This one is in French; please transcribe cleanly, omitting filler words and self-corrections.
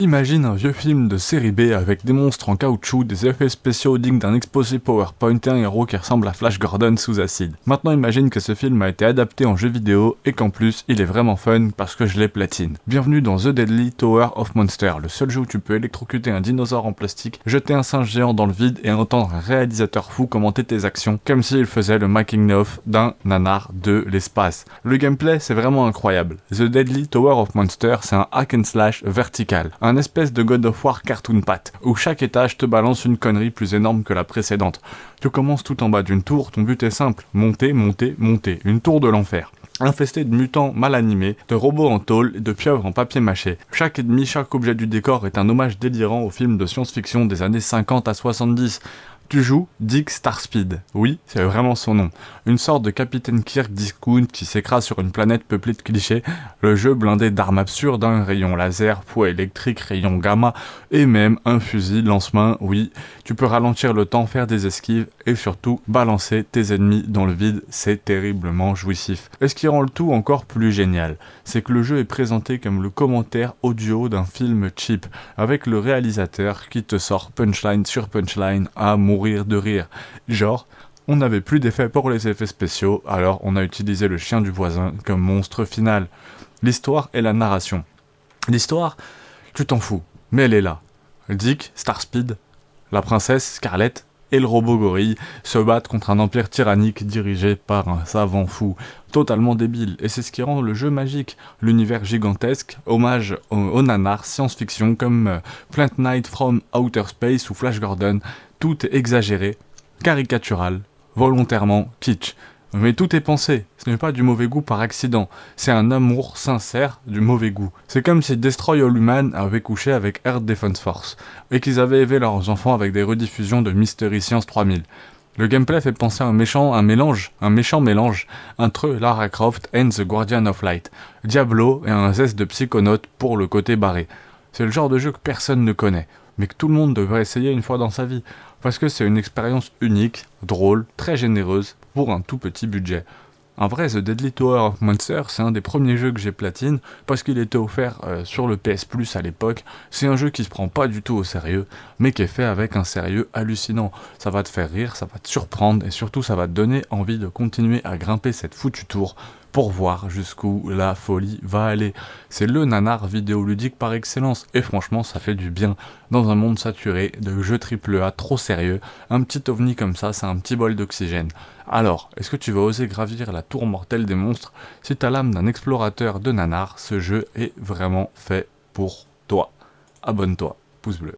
Imagine un vieux film de série B avec des monstres en caoutchouc, des effets spéciaux dignes d'un exposé PowerPoint et un héros qui ressemble à Flash Gordon sous acide. Maintenant imagine que ce film a été adapté en jeu vidéo et qu'en plus il est vraiment fun parce que je l'ai platine. Bienvenue dans The Deadly Tower of Monsters, le seul jeu où tu peux électrocuter un dinosaure en plastique, jeter un singe géant dans le vide et entendre un réalisateur fou commenter tes actions comme s'il faisait le making of d'un nanar de l'espace. Le gameplay c'est vraiment incroyable. The Deadly Tower of Monsters c'est un hack and slash vertical. Un espèce de God of War cartoon pat, où chaque étage te balance une connerie plus énorme que la précédente. Tu commences tout en bas d'une tour, ton but est simple, monter, monter, monter, une tour de l'enfer. Infesté de mutants mal animés, de robots en tôle et de pieuvres en papier mâché. Chaque ennemi, chaque objet du décor est un hommage délirant aux films de science-fiction des années 50 à 70. Tu joues Dick Starspeed, oui, c'est vraiment son nom. Une sorte de Capitaine Kirk discount qui s'écrase sur une planète peuplée de clichés, le jeu blindé d'armes absurdes, un rayon laser, poids électrique, rayon gamma, et même un fusil lance-main, oui. Tu peux ralentir le temps, faire des esquives, et surtout balancer tes ennemis dans le vide, c'est terriblement jouissif. Et ce qui rend le tout encore plus génial, c'est que le jeu est présenté comme le commentaire audio d'un film cheap, avec le réalisateur qui te sort punchline sur punchline à mourir de rire. Genre, on n'avait plus d'effets pour les effets spéciaux, alors on a utilisé le chien du voisin comme monstre final. L'histoire et la narration. L'histoire, tu t'en fous, mais elle est là. Dick, Starspeed, la princesse Scarlett et le robot gorille se battent contre un empire tyrannique dirigé par un savant fou, totalement débile, et c'est ce qui rend le jeu magique. L'univers gigantesque, hommage au nanar science-fiction comme Plant Knight from Outer Space ou Flash Gordon, tout est exagéré, caricatural, volontairement kitsch. Mais tout est pensé, ce n'est pas du mauvais goût par accident, c'est un amour sincère du mauvais goût. C'est comme si Destroy All Human avait couché avec Earth Defense Force, et qu'ils avaient élevé leurs enfants avec des rediffusions de Mystery Science 3000. Le gameplay fait penser à un méchant mélange entre Lara Croft and The Guardian of Light, Diablo et un zeste de Psychonaut pour le côté barré. C'est le genre de jeu que personne ne connaît, mais que tout le monde devrait essayer une fois dans sa vie, parce que c'est une expérience unique, drôle, très généreuse, pour un tout petit budget. En vrai, The Deadly Tower of Monsters, c'est un des premiers jeux que j'ai platine, parce qu'il était offert sur le PS Plus à l'époque. C'est un jeu qui se prend pas du tout au sérieux, mais qui est fait avec un sérieux hallucinant. Ça va te faire rire, ça va te surprendre, et surtout ça va te donner envie de continuer à grimper cette foutue tour, pour voir jusqu'où la folie va aller. C'est le nanar vidéoludique par excellence, et franchement ça fait du bien. Dans un monde saturé de jeux AAA trop sérieux, un petit ovni comme ça, c'est un petit bol d'oxygène. Alors, est-ce que tu vas oser gravir la tour mortelle des monstres? Si t'as l'âme d'un explorateur de nanar, ce jeu est vraiment fait pour toi. Abonne-toi, pouce bleu.